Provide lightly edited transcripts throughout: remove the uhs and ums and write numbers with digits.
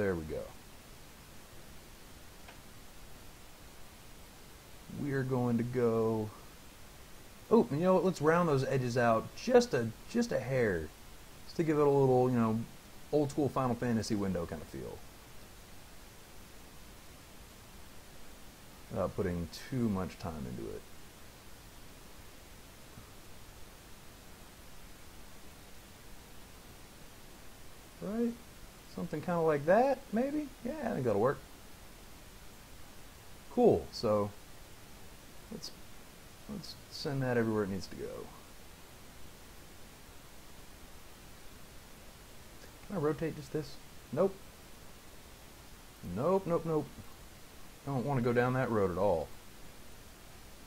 there we go. We're going to go... Oh, you know what? Let's round those edges out just a hair. Just to give it a little, you know, old school Final Fantasy window kind of feel. Without putting too much time into it. Right? Something kind of like that, maybe? Yeah, I think that'll work. Cool, so let's send that everywhere it needs to go. Can I rotate just this? Nope. Nope, nope, nope. I don't want to go down that road at all.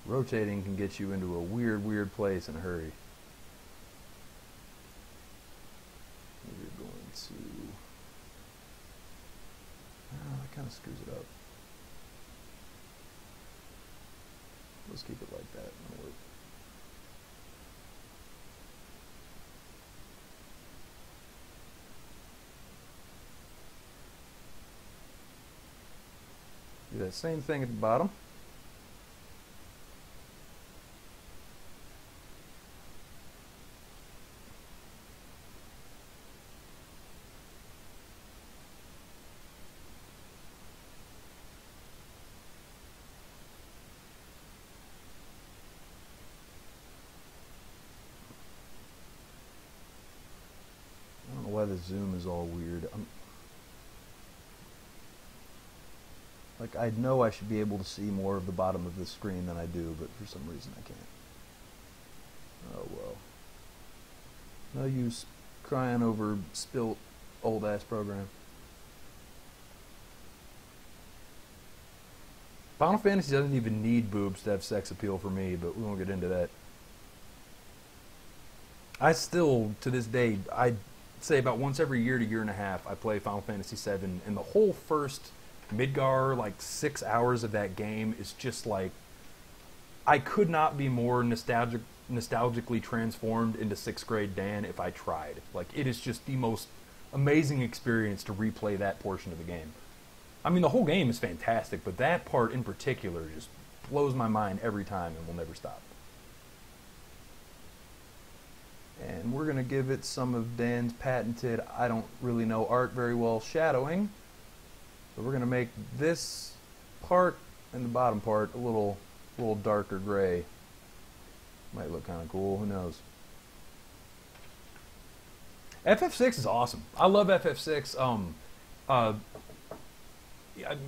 Rotating can get you into a weird, weird place in a hurry. We're going to... that kind of screws it up. Let's keep it like that. That'll work. Do that same thing at the bottom. I don't know why the zoom is all weird. Like, I know I should be able to see more of the bottom of the screen than I do, but for some reason I can't. Oh well. No use crying over spilt old-ass program. Final Fantasy doesn't even need boobs to have sex appeal for me, but we won't get into that. I still, to this day, I'd say about once every year to year and a half, I play Final Fantasy VII, and the whole first Midgar, like 6 hours of that game is just like, I could not be more nostalgically transformed into 6th grade Dan if I tried. Like, it is just the most amazing experience to replay that portion of the game. I mean, the whole game is fantastic, but that part in particular just blows my mind every time and will never stop. And we're going to give it some of Dan's patented, I don't really know art very well, shadowing. So we're going to make this part and the bottom part a little darker gray. Might look kind of cool, who knows. FF6 is awesome. I love FF6.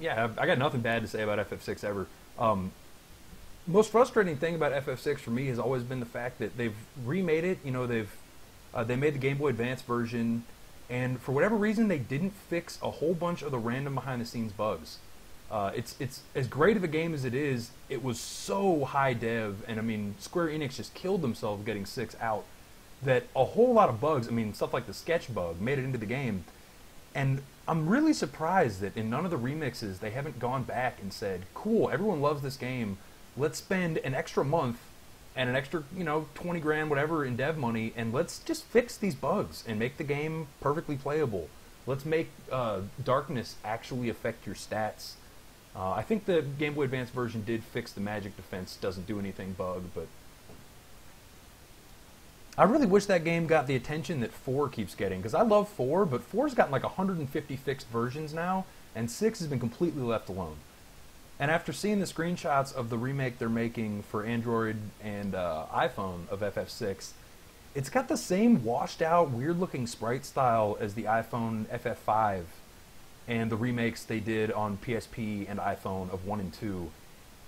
Yeah, I got nothing bad to say about FF6 ever. Most frustrating thing about FF6 for me has always been the fact that they've remade it. You know, they made the Game Boy Advance version, and for whatever reason, they didn't fix a whole bunch of the random behind-the-scenes bugs. It's as great of a game as it is. It was so high dev, and I mean, Square Enix just killed themselves getting 6 out, that a whole lot of bugs, I mean, stuff like the sketch bug, made it into the game. And I'm really surprised that in none of the remixes, they haven't gone back and said, cool, everyone loves this game, let's spend an extra month and an extra, you know, 20 grand, whatever, in dev money, and let's just fix these bugs and make the game perfectly playable. Let's make darkness actually affect your stats. I think the Game Boy Advance version did fix the magic defense, doesn't do anything bug, but I really wish that game got the attention that 4 keeps getting, because I love 4, but 4's gotten like 150 fixed versions now, and 6 has been completely left alone. And after seeing the screenshots of the remake they're making for Android and iPhone of FF6, it's got the same washed out, weird looking sprite style as the iPhone FF5 and the remakes they did on PSP and iPhone of 1 and 2.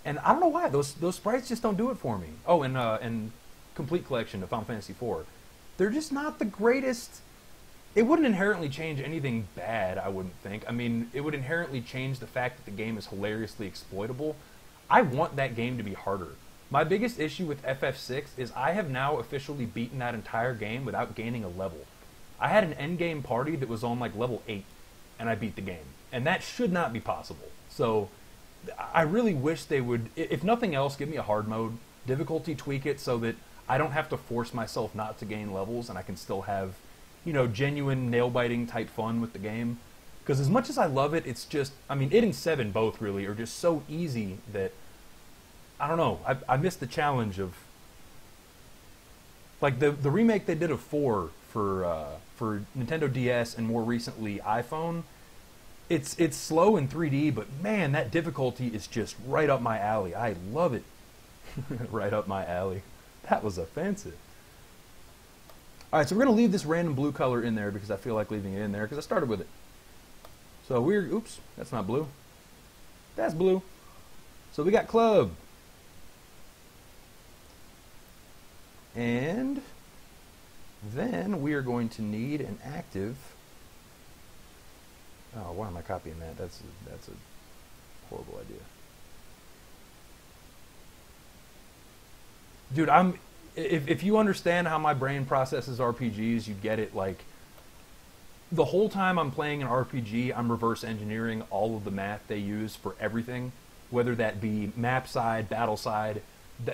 And I don't know why, those sprites just don't do it for me. Oh, and Complete Collection of Final Fantasy IV. They're just not the greatest. It wouldn't inherently change anything bad, I wouldn't think. I mean, it would inherently change the fact that the game is hilariously exploitable. I want that game to be harder. My biggest issue with FF6 is I have now officially beaten that entire game without gaining a level. I had an endgame party that was on like level 8, and I beat the game. And that should not be possible. So, I really wish they would, if nothing else, give me a hard mode. Difficulty tweak it so that I don't have to force myself not to gain levels and I can still have, you know, genuine nail-biting type fun with the game. Because as much as I love it, it's just, I mean, it and 7 both really are just so easy that, I don't know, I miss the challenge of, like the remake they did of 4 for Nintendo DS and more recently iPhone. It's slow in 3D, but man, that difficulty is just right up my alley. I love it. Right up my alley. That was offensive. Alright, so we're going to leave this random blue color in there because I feel like leaving it in there because I started with it. So we're, oops, that's not blue. That's blue. So we got club. And then we are going to need an active. Oh, why am I copying that? That's a horrible idea. Dude, if you understand how my brain processes RPGs, you get it. Like, the whole time I'm playing an RPG, I'm reverse engineering all of the math they use for everything, whether that be map side, battle side.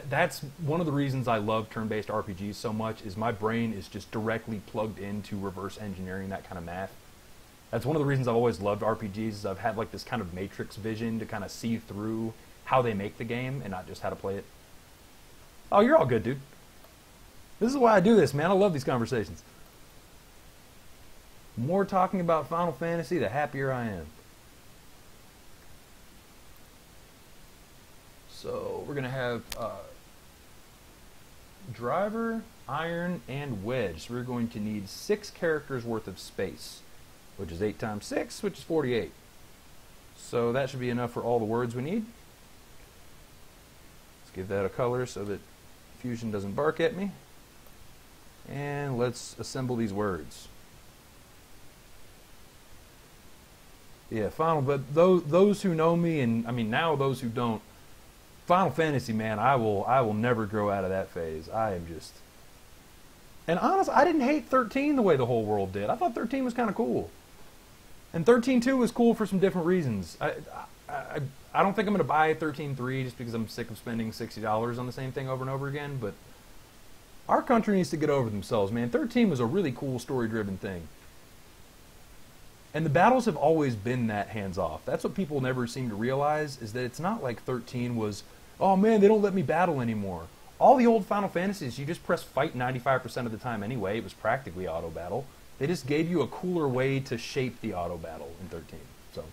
That's one of the reasons I love turn-based RPGs so much, is my brain is just directly plugged into reverse engineering that kind of math. That's one of the reasons I've always loved RPGs, is I've had like this kind of matrix vision to kind of see through how they make the game and not just how to play it. Oh, you're all good, dude. This is why I do this, man. I love these conversations. The more talking about Final Fantasy, the happier I am. So we're going to have driver, iron, and wedge. So we're going to need 6 characters worth of space, which is 8 times 6, which is 48. So that should be enough for all the words we need. Let's give that a color so that Fusion doesn't bark at me. And let's assemble these words. Yeah, but those who know me, and I mean now those who don't, Final Fantasy, man, I will never grow out of that phase. I am just, and honestly, I didn't hate 13 the way the whole world did. I thought 13 was kind of cool, and 13.2 was cool for some different reasons. I don't think I'm going to buy 13.3 just because I'm sick of spending $60 on the same thing over and over again. But our country needs to get over themselves, man. 13 was a really cool story-driven thing. And the battles have always been that hands-off. That's what people never seem to realize, is that it's not like 13 was, oh man, they don't let me battle anymore. All the old Final Fantasies, you just press fight 95% of the time anyway. It was practically auto battle. They just gave you a cooler way to shape the auto battle in 13. So,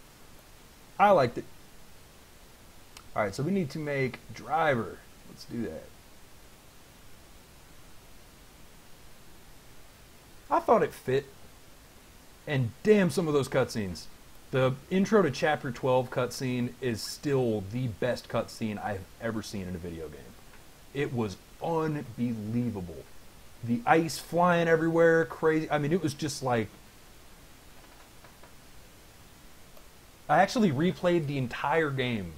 I liked it. Alright, so we need to make driver. Let's do that. I thought it fit. And damn, some of those cutscenes. The intro to Chapter 12 cutscene is still the best cutscene I've ever seen in a video game. It was unbelievable. The ice flying everywhere, crazy. I mean, it was just like... I actually replayed the entire game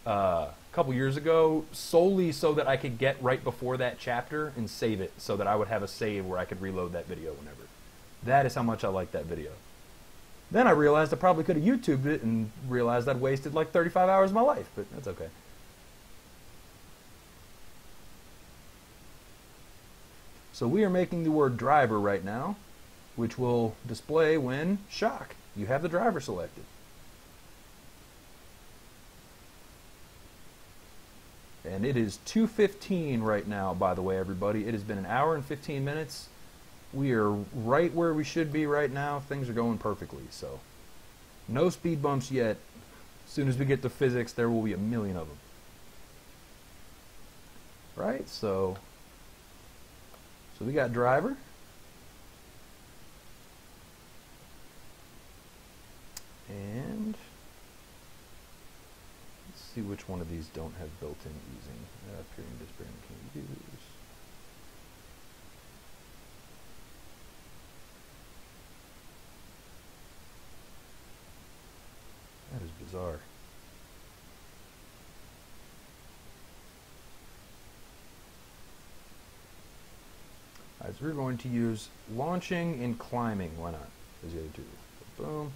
a couple years ago solely so that I could get right before that chapter and save it so that I would have a save where I could reload that video whenever. That is how much I like that video. Then I realized I probably could have YouTubed it and realized I'd wasted like 35 hours of my life, but that's okay. So we are making the word driver right now, which will display when, shock, you have the driver selected. And it is 2:15 right now, by the way, everybody. It has been 1 hour and 15 minutes. We are right where we should be right now. Things are going perfectly, so no speed bumps yet. As soon as we get to physics, there will be a million of them. Right, so we got driver. And let's see which one of these don't have built-in easing. Appearing display can use. That is bizarre. Alright, so we're going to use launching and climbing. Why not? As the other two. So boom.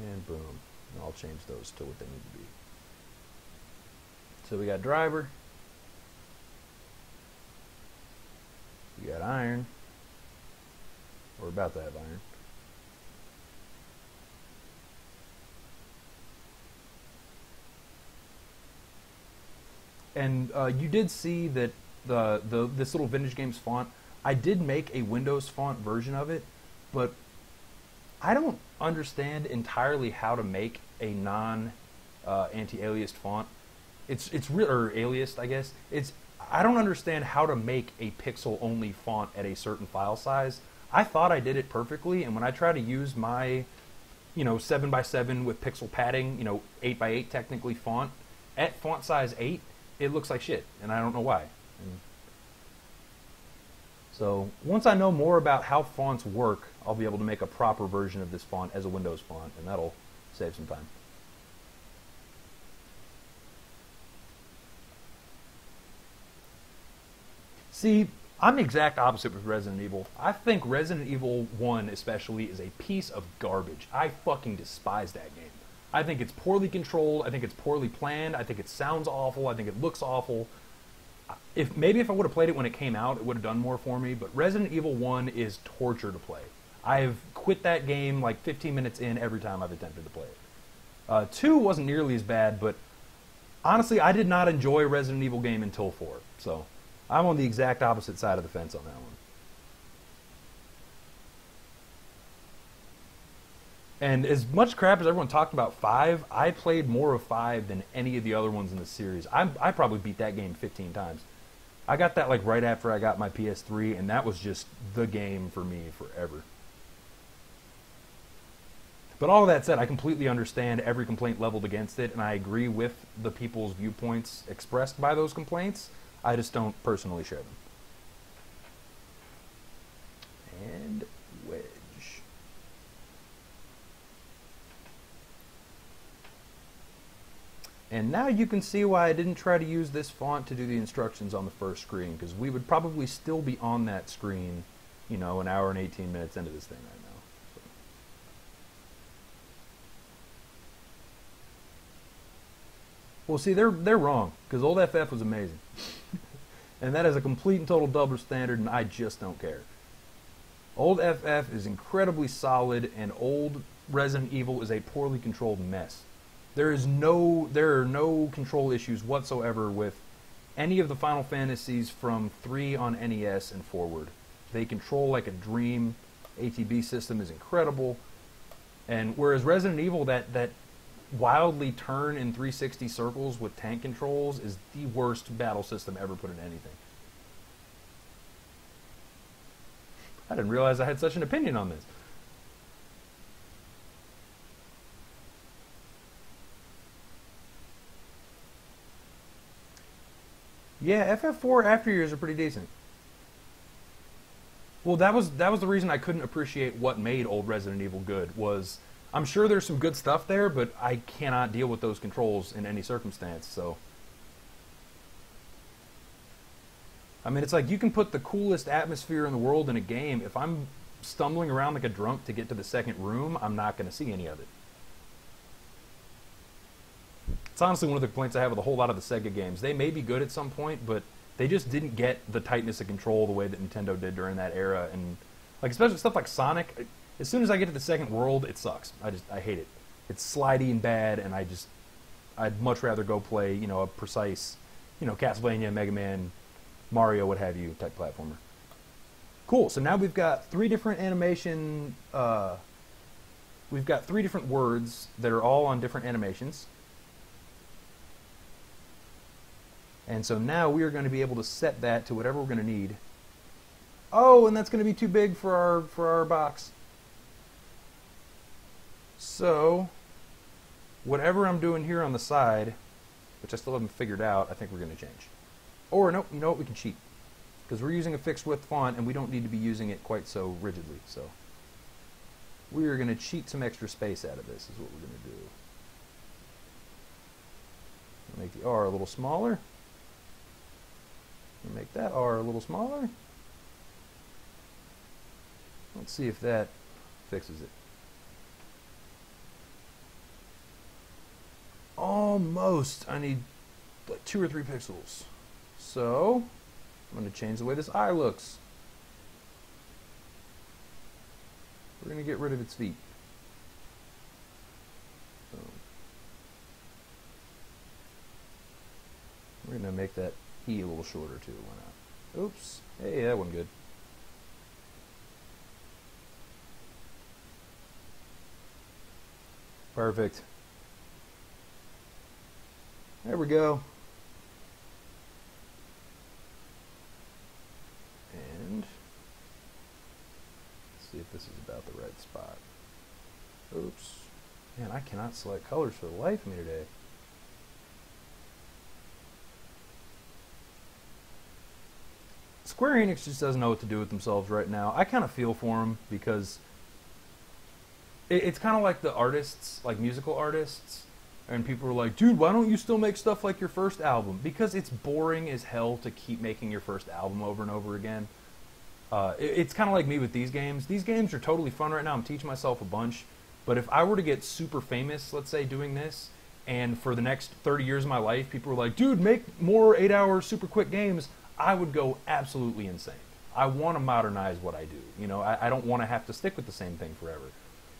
And boom. And I'll change those to what they need to be. So we got driver. We got iron. We're about to have iron. And you did see that this little Vintage Games font, I did make a Windows font version of it, but I don't understand entirely how to make a non anti-aliased font. It's real, or aliased, I guess. I don't understand how to make a pixel only font at a certain file size. I thought I did it perfectly, and when I try to use my 7x7 with pixel padding, 8x8 technically font, at font size 8, it looks like shit, and I don't know why. So once I know more about how fonts work, I'll be able to make a proper version of this font as a Windows font, and that'll save some time. See, I'm the exact opposite with Resident Evil. I think Resident Evil 1 especially is a piece of garbage. I fucking despise that game. I think it's poorly controlled, I think it's poorly planned, I think it sounds awful, I think it looks awful. Maybe if I would have played it when it came out, it would have done more for me, but Resident Evil 1 is torture to play. I've quit that game like 15 minutes in every time I've attempted to play it. 2 wasn't nearly as bad, but honestly, I did not enjoy a Resident Evil game until 4, so I'm on the exact opposite side of the fence on that one. And as much crap as everyone talked about 5, I played more of 5 than any of the other ones in the series. I probably beat that game 15 times. I got that like right after I got my PS3, and that was just the game for me forever. But all of that said, I completely understand every complaint leveled against it, and I agree with the people's viewpoints expressed by those complaints. I just don't personally share them. And wedge. And now you can see why I didn't try to use this font to do the instructions on the first screen, because we would probably still be on that screen, an hour and 18 minutes into this thing right now. So. Well, see, they're wrong, because Old FF was amazing. And that is a complete and total double standard, and I just don't care. Old FF is incredibly solid, and old Resident Evil is a poorly controlled mess. There are no control issues whatsoever with any of the Final Fantasies from 3 on NES and forward. They control like a dream. ATB system is incredible. And whereas Resident Evil, that wildly turn in 360 circles with tank controls is the worst battle system ever put in anything. I didn't realize I had such an opinion on this. Yeah, FF4 after years are pretty decent. Well, that was the reason I couldn't appreciate what made old Resident Evil good. Was I'm sure there's some good stuff there, but I cannot deal with those controls in any circumstance. So, I mean, it's like you can put the coolest atmosphere in the world in a game. If I'm stumbling around like a drunk to get to the second room, I'm not going to see any of it. It's honestly one of the complaints I have with a whole lot of the Sega games. They may be good at some point, but they just didn't get the tightness of control the way that Nintendo did during that era. And like especially stuff like Sonic, as soon as I get to the second world, it sucks. I hate it. It's slidey and bad, and I'd much rather go play, a precise, Castlevania, Mega Man, Mario, what have you, type platformer. Cool. So now we've got 3 different animation. We've got 3 different words that are all on different animations. And so now we are going to be able to set that to whatever we're going to need. Oh, and that's going to be too big for our box. So, whatever I'm doing here on the side, which I still haven't figured out, I think we're going to change. Or, nope, you know what, we can cheat. Because we're using a fixed width font, and we don't need to be using it quite so rigidly. So, we are going to cheat some extra space out of this, is what we're going to do. Make the R a little smaller. Make that R a little smaller. Let's see if that fixes it. Almost. I need like 2 or 3 pixels. So, I'm going to change the way this eye looks. We're going to get rid of its feet. We're going to make that E a little shorter too. Why not? Oops. Hey, that wasn't good. Perfect. There we go. And let's see if this is about the right spot. Oops. Man, I cannot select colors for the life of me today. Square Enix just doesn't know what to do with themselves right now. I kind of feel for them because it's kind of like the artists, like musical artists, and people are like, dude, why don't you still make stuff like your first album? Because it's boring as hell to keep making your first album over and over again. It's kind of like me with these games. These games are totally fun right now. I'm teaching myself a bunch. But if I were to get super famous, let's say, doing this, and for the next 30 years of my life, people were like, dude, make more 8-hour super quick games, I would go absolutely insane. I want to modernize what I do. You know, I don't want to have to stick with the same thing forever.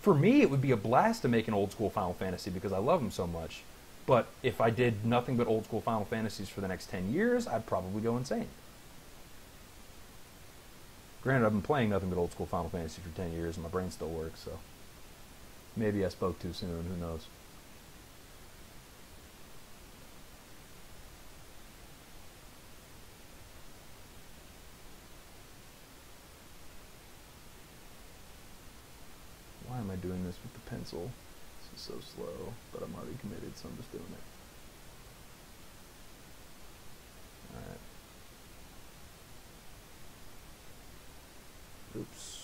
For me, it would be a blast to make an old school Final Fantasy because I love them so much. But if I did nothing but old school Final Fantasies for the next 10 years, I'd probably go insane. Granted, I've been playing nothing but old school Final Fantasy for 10 years and my brain still works, so maybe I spoke too soon, who knows. Why am I doing this with the pencil? This is so slow, but I'm already committed, so I'm just doing it. Alright. Oops.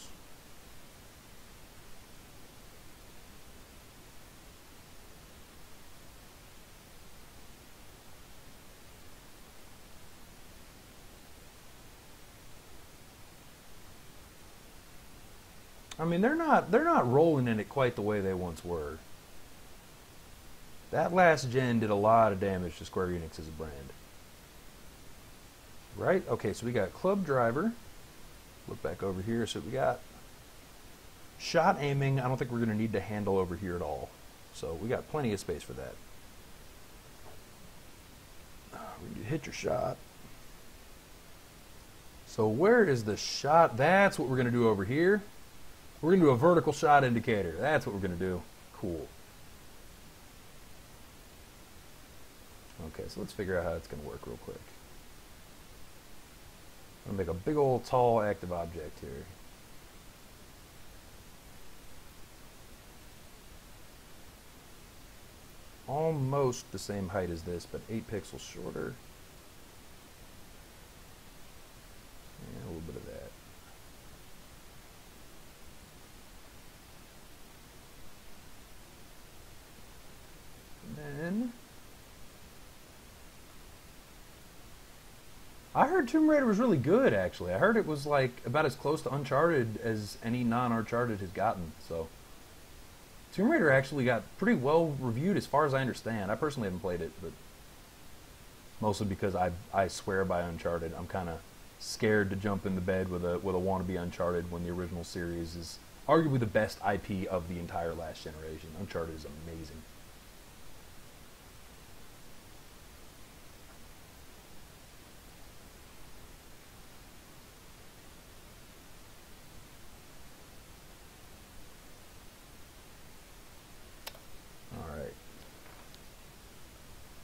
I mean, they're not rolling in it quite the way they once were. That last gen did a lot of damage to Square Enix as a brand. Right? Okay, so we got club driver. Look back over here. So we got shot aiming. I don't think we're going to need to handle over here at all. So we got plenty of space for that. When you hit your shot. So where is the shot? That's what we're going to do over here. We're going to do a vertical shot indicator. That's what we're going to do. Cool. Okay, so let's figure out how it's going to work real quick. I'm going to make a big old tall active object here. Almost the same height as this, but 8 pixels shorter. And a little bit of that. Then I heard Tomb Raider was really good, actually. I heard it was like about as close to Uncharted as any non-Uncharted has gotten. So Tomb Raider actually got pretty well reviewed as far as I understand. I personally haven't played it, but mostly because I swear by Uncharted. I'm kind of scared to jump in the bed with a wannabe Uncharted when the original series is arguably the best IP of the entire last generation. Uncharted is amazing.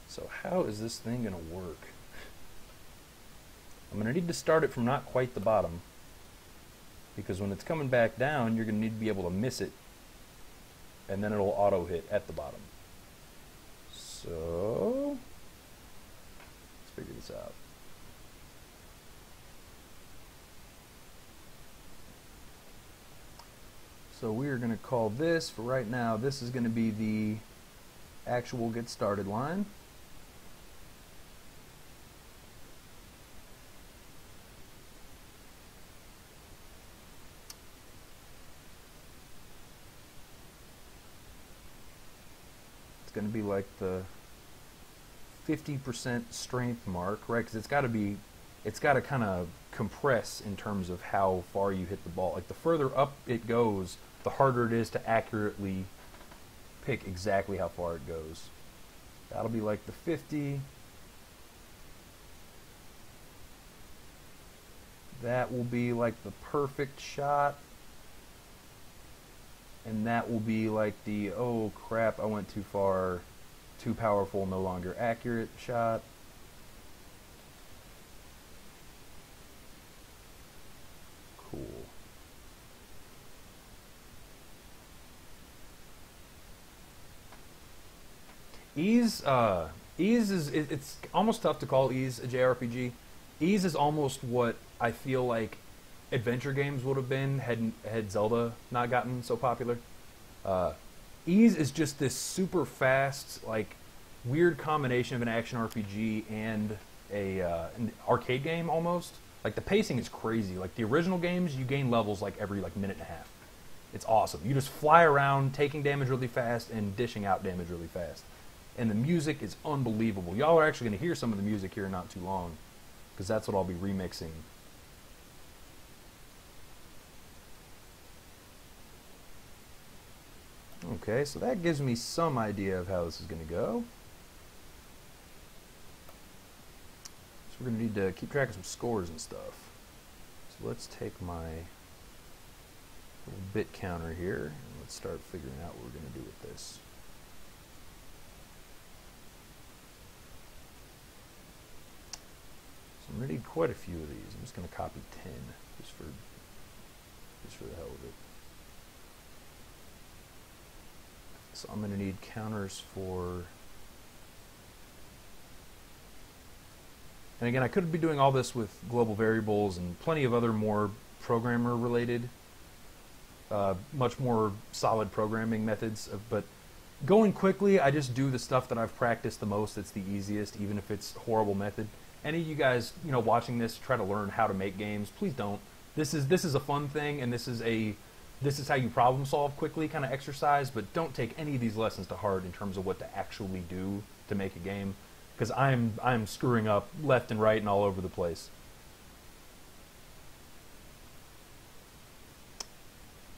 So how is this thing going to work? I'm going to need to start it from not quite the bottom, because when it's coming back down, you're going to need to be able to miss it, and then it'll auto hit at the bottom. So let's figure this out. So we are going to call this, for right now, this is going to be the actual get started line. It's going to be like the 50% strength mark, right? Because it's got to kind of compress in terms of how far you hit the ball. Like the further up it goes, the harder it is to accurately pick exactly how far it goes. That'll be like the 50. That will be like the perfect shot. And that will be like the, oh crap, I went too far, too powerful, no longer accurate shot. Cool. Ease is, it's almost tough to call Ease a JRPG. Ease is almost what I feel like adventure games would have been had Zelda not gotten so popular. Ease is just this super fast, like weird combination of an action RPG and an arcade game almost. Like the pacing is crazy. Like the original games, you gain levels like every like minute and a half. It's awesome. You just fly around, taking damage really fast and dishing out damage really fast. And the music is unbelievable. Y'all are actually going to hear some of the music here in not too long, because that's what I'll be remixing. Okay, so that gives me some idea of how this is going to go. So we're going to need to keep track of some scores and stuff. So let's take my little bit counter here, and let's start figuring out what we're going to do with this. So I'm going to need quite a few of these. I'm just going to copy 10 just for the hell of it. So I'm going to need counters for, and again, I could be doing all this with global variables and plenty of other more programmer related, much more solid programming methods, but going quickly, I just do the stuff that I've practiced the most that's the easiest, even if it's a horrible method. Any of you guys, you know, watching this, try to learn how to make games, please don't. This is a fun thing, and this is how you problem solve quickly kind of exercise, but don't take any of these lessons to heart in terms of what to actually do to make a game, because I'm screwing up left and right and all over the place.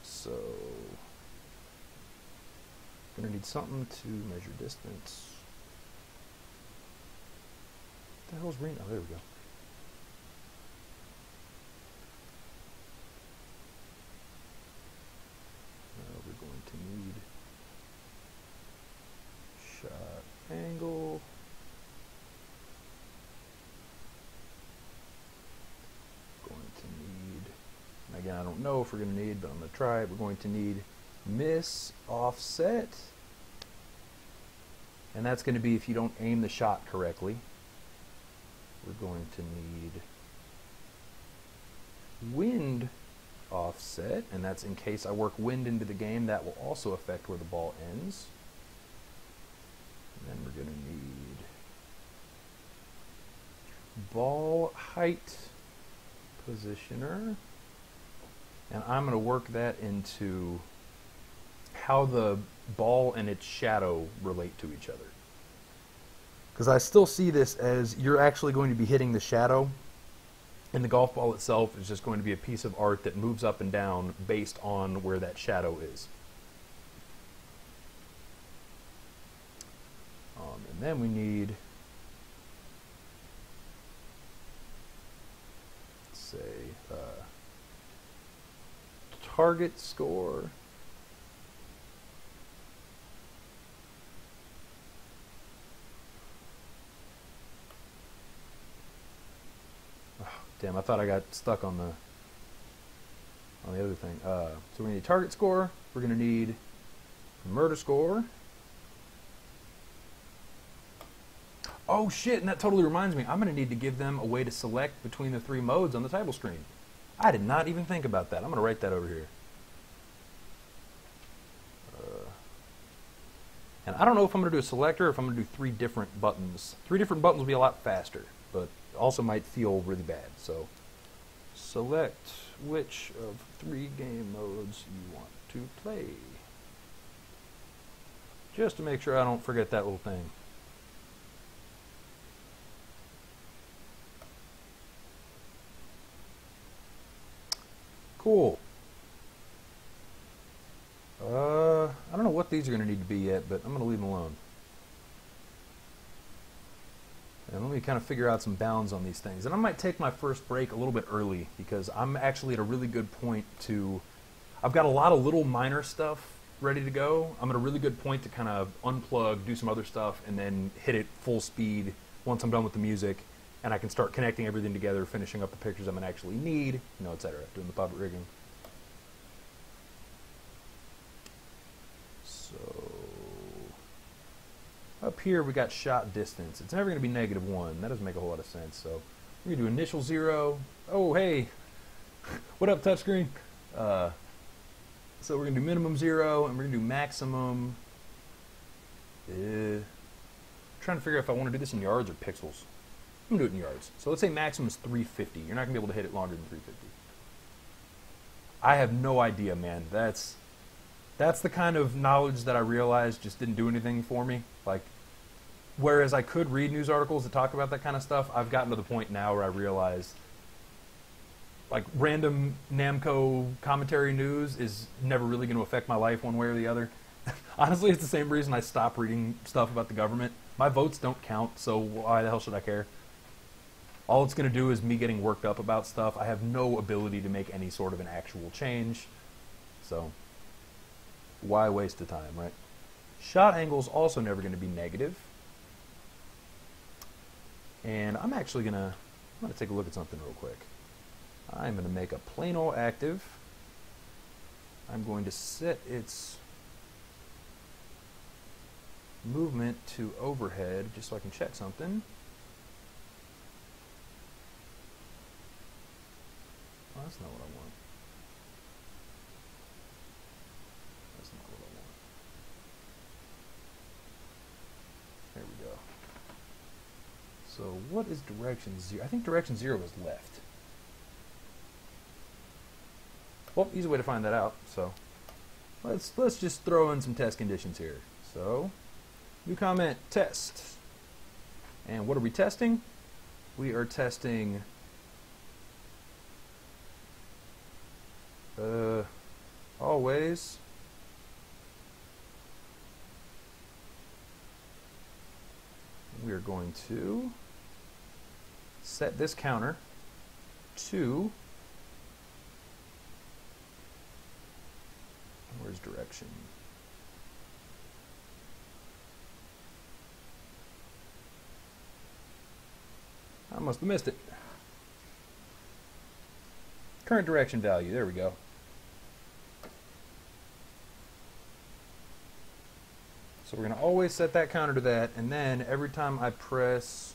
So gonna need something to measure distance. What the hell's green? Oh, there we go. We're going to need shot angle. Going to need, and again, I don't know if we're going to need, but I'm going to try it. We're going to need miss offset, and that's going to be if you don't aim the shot correctly. We're going to need wind offset, and that's in case I work wind into the game. That will also affect where the ball ends. And then we're going to need ball height positioner, and I'm going to work that into how the ball and its shadow relate to each other, because I still see this as you're actually going to be hitting the shadow, and the golf ball itself is just going to be a piece of art that moves up and down based on where that shadow is. And then we need, say, target score. Damn, I thought I got stuck on the other thing. So we need target score. We're going to need murder score. Oh shit, and that totally reminds me. I'm going to need to give them a way to select between the 3 modes on the title screen. I did not even think about that. I'm going to write that over here. And I don't know if I'm going to do a selector or if I'm going to do 3 different buttons. 3 different buttons will be a lot faster, but also might feel really bad. So select which of 3 game modes you want to play, just to make sure I don't forget that little thing. Cool. I don't know what these are going to need to be yet, but I'm going to leave them alone. And let me kind of figure out some bounds on these things. And I might take my first break a little bit early because I'm actually at a really good point to... I've got a lot of little minor stuff ready to go. I'm at a really good point to kind of unplug, do some other stuff, and then hit it full speed once I'm done with the music. And I can start connecting everything together, finishing up the pictures I'm going to actually need, you know, etc. Doing the puppet rigging. So... up here we got shot distance. It's never going to be -1. That doesn't make a whole lot of sense. So we're going to do initial 0. Oh, hey. What up, touchscreen? So we're going to do minimum 0, and we're going to do maximum. Trying to figure out if I want to do this in yards or pixels. I'm going to do it in yards. So let's say maximum is 350. You're not going to be able to hit it longer than 350. I have no idea, man. That's the kind of knowledge that I realized just didn't do anything for me. Like, whereas I could read news articles that talk about that kind of stuff, I've gotten to the point now where I realize, like, random Namco commentary news is never really going to affect my life one way or the other. Honestly, it's the same reason I stopped reading stuff about the government. My votes don't count, so why the hell should I care? All it's going to do is me getting worked up about stuff. I have no ability to make any sort of an actual change. So, why waste the time, right? Shot angle's also never going to be negative. And I'm actually going to take a look at something real quick. I'm going to make a plano active. I'm going to set its movement to overhead just so I can check something. Oh, that's not what I want. That's not what I want. There we go. So what is direction 0? I think direction 0 is left. Well, easy way to find that out. So let's just throw in some test conditions here. So new comment, test. And what are we testing? We are testing always we are going to set this counter to, where's direction? I must have missed it. Current direction value, there we go. So we're going to always set that counter to that, and then every time I press...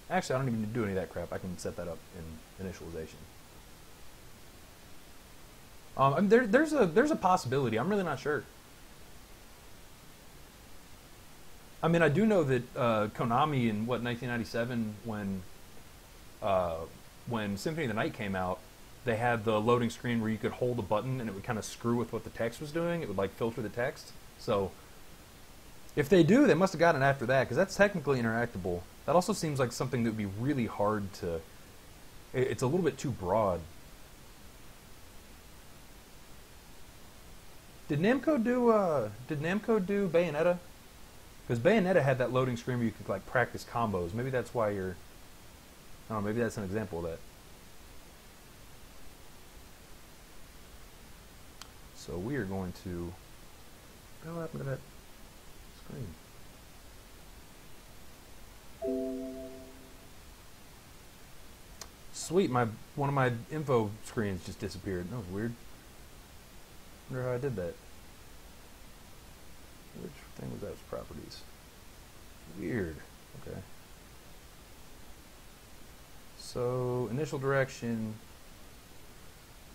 Actually, I don't even need to do any of that crap. I can set that up in initialization. There's a possibility. I'm really not sure. I mean, I do know that Konami in, 1997, when Symphony of the Night came out, they had the loading screen where you could hold a button and it would kind of screw with what the text was doing. It would, like, filter the text. So, if they do, they must have gotten it after that, because that's technically interactable. That also seems like something that would be really hard to... It's a little bit too broad. Did Namco do Bayonetta? Because Bayonetta had that loading screen where you could, like, practice combos. Maybe that's why you're... I don't know, maybe that's an example of that. So we are going to... What happened to that screen? Sweet, one of my info screens just disappeared. That was weird. Wonder how I did that. Which thing was that? Was properties. Weird. Okay. So initial direction.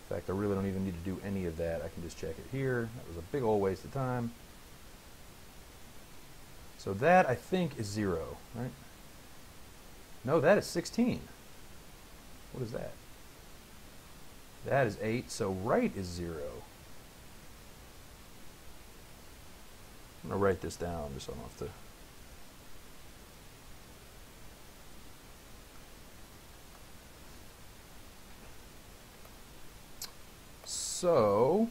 In fact, I really don't even need to do any of that. I can just check it here. That was a big old waste of time. So that, I think, is 0, right? No, that is 16. What is that? That is 8, so right is 0. I'm going to write this down just so I don't have to... So,